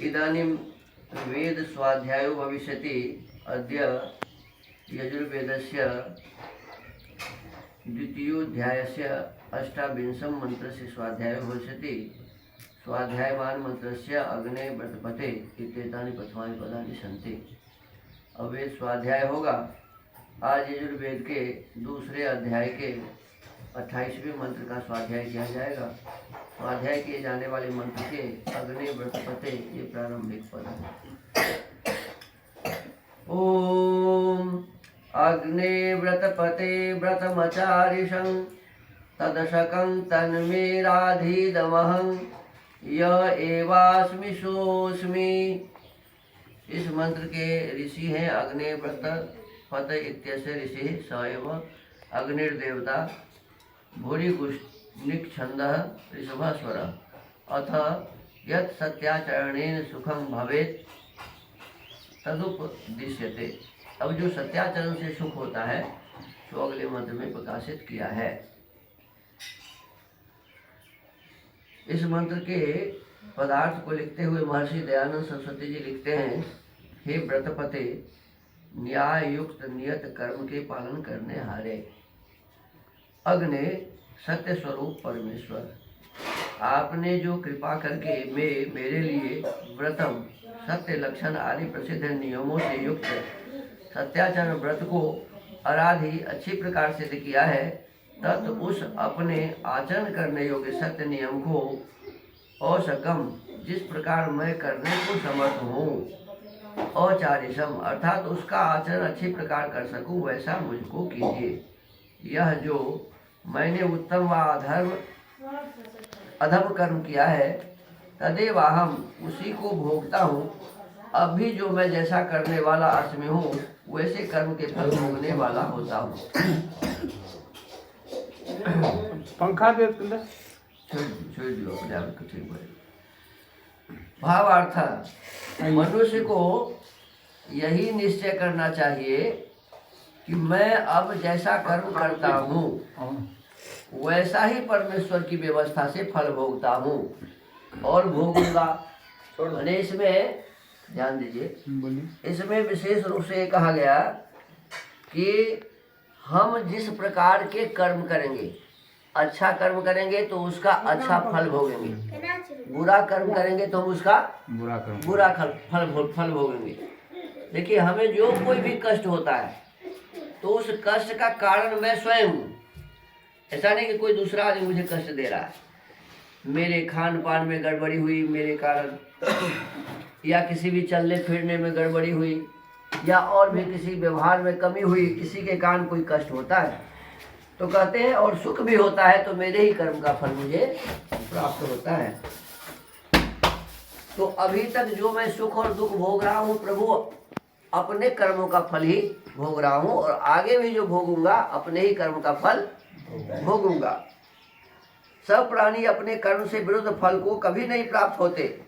इदानीं वेद स्वाध्यायो भविष्यति। अद्य यजुर्वेदस्य द्वितीयोऽध्यायस्य अष्टाविंशं मन्त्रस्य स्वाध्यायो भविष्यति। स्वाध्यायवान मंत्रस्य अग्ने व्रतपते इत्येतानि प्रथमानि पदानि सन्ति। अब वेद स्वाध्याय होगा। आज यजुर्वेद के दूसरे अध्याय के 28वें मंत्र का स्वाध्याय किया जाएगा। स्वाध्याय किए जाने वाले मंत्र के अग्ने व्रतपते ये प्रारंभिक पद है। ओम अग्ने व्रतपते व्रतमचारिषं तदशकं तन्मेराधीदमहं य एवास्मि सोऽस्मि। इस मंत्र के ऋषि हैं अग्ने व्रतपते इत्यस्य ऋषि स एव अग्निर्देवता भूरिगुष्णिक छंदः ऋषभस्वरः अथ यत् सत्याचरणेन सुखं भवेत् तदुपदिश्यते। अब जो सत्याचरण से सुख होता है तो अगले मंत्र में प्रकाशित किया है। इस मंत्र के पदार्थ को लिखते हुए महर्षि दयानंद सरस्वती जी लिखते हैं, हे व्रतपते, न्याय युक्त नियत कर्म के पालन करने हारे। अग्ने सत्य स्वरूप परमेश्वर, आपने जो कृपा करके मेरे लिए व्रतम सत्य लक्षण आदि प्रसिद्ध नियमों से युक्त सत्याचरण व्रत को आराधी अच्छी प्रकार सिद्ध किया है, तत् उस अपने आचरण करने योग्य सत्य नियम को अशकम जिस प्रकार मैं करने को समर्थ हूँ, अचारिषम अर्थात उसका आचरण अच्छी प्रकार कर सकूँ वैसा मुझको कीजिए। यह जो मैंने उत्तम व अधम कर्म किया है तदेवाहम उसी को भोगता हूँ। अब भी जो मैं जैसा करने वाला अस्मि हूँ वैसे कर्म के फल भोगने वाला होता हूँ। पंखा दे छोड़ दियो अपने आप को ठीक है। भावार्थ, मनुष्य को यही निश्चय करना चाहिए कि मैं अब जैसा कर्म करता हूँ वैसा ही परमेश्वर की व्यवस्था से फल भोगता हूँ और भोगूंगा। और इसमें ध्यान दीजिए, इसमें विशेष रूप से कहा गया कि हम जिस प्रकार के कर्म करेंगे, अच्छा कर्म करेंगे तो उसका अच्छा फल भोगेंगे, बुरा कर्म करेंगे तो हम उसका बुरा फल भोगेंगे। देखिए, हमें जो कोई भी कष्ट होता है तो उस कष्ट का कारण मैं स्वयं हूँ। ऐसा नहीं कि कोई दूसरा आदमी मुझे कष्ट दे रहा है, मेरे खान पान में गड़बड़ी हुई मेरे कारण, या किसी भी चलने फिरने में गड़बड़ी हुई, या और भी किसी व्यवहार में कमी हुई, किसी के कारण कोई कष्ट होता है तो कहते हैं और सुख भी होता है तो मेरे ही कर्म का फल मुझे प्राप्त होता है। तो अभी तक जो मैं सुख और दुख भोग रहा हूँ प्रभु अपने कर्मों का फल ही भोग रहा हूँ, और आगे भी जो भोगूंगा अपने ही कर्म का फल भोगूंगा। सब प्राणी अपने कर्म से विरुद्ध फल को कभी नहीं प्राप्त होते।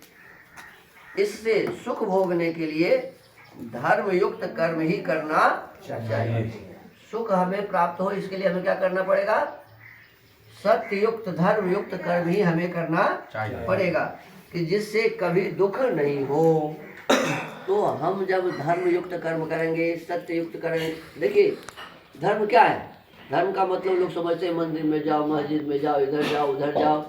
इससे सुख भोगने के लिए धर्म युक्त कर्म ही करना चाहिए। सुख हमें प्राप्त हो इसके लिए हमें क्या करना पड़ेगा? सत्य युक्त धर्म युक्त कर्म ही हमें करना पड़ेगा, कि जिससे कभी दुख नहीं हो। तो हम जब धर्म युक्त कर्म करेंगे, सत्य युक्त करेंगे। देखिए, धर्म क्या है? धर्म का मतलब लोग समझते हैं मंदिर में जाओ, मस्जिद में जाओ, इधर जाओ उधर जाओ,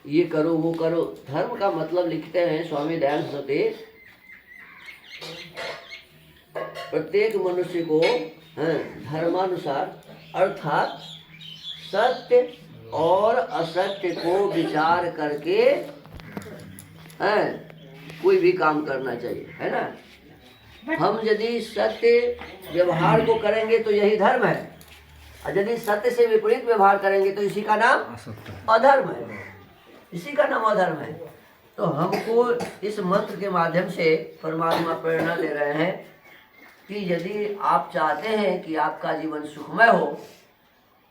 ये करो वो करो। धर्म का मतलब लिखते हैं स्वामी दयानंद सरस्वती, प्रत्येक मनुष्य को धर्मानुसार अर्थात सत्य और असत्य को विचार करके कोई भी काम करना चाहिए, है ना। हम यदि सत्य व्यवहार को करेंगे तो यही धर्म है, और यदि सत्य से विपरीत व्यवहार करेंगे तो इसी का नाम अधर्म है, इसी का नाम अधर्म है। तो हमको इस मंत्र के माध्यम से परमात्मा प्रेरणा दे रहे हैं कि यदि आप चाहते हैं कि आपका जीवन सुखमय हो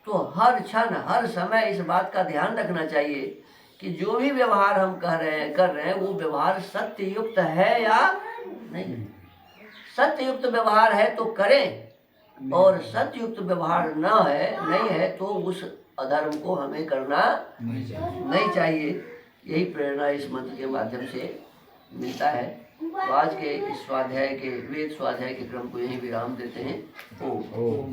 तो हर क्षण हर समय इस बात का ध्यान रखना चाहिए कि जो भी व्यवहार हम कर रहे हैं वो व्यवहार सत्य युक्त है या नहीं। सत्य युक्त व्यवहार है तो करें, और सत्य युक्त व्यवहार नहीं है तो उस अधर्म को हमें करना नहीं चाहिए। यही प्रेरणा इस मंत्र के माध्यम से मिलता है। तो आज के इस स्वाध्याय के वेद स्वाध्याय के क्रम को यहीं विराम देते हैं। ओम।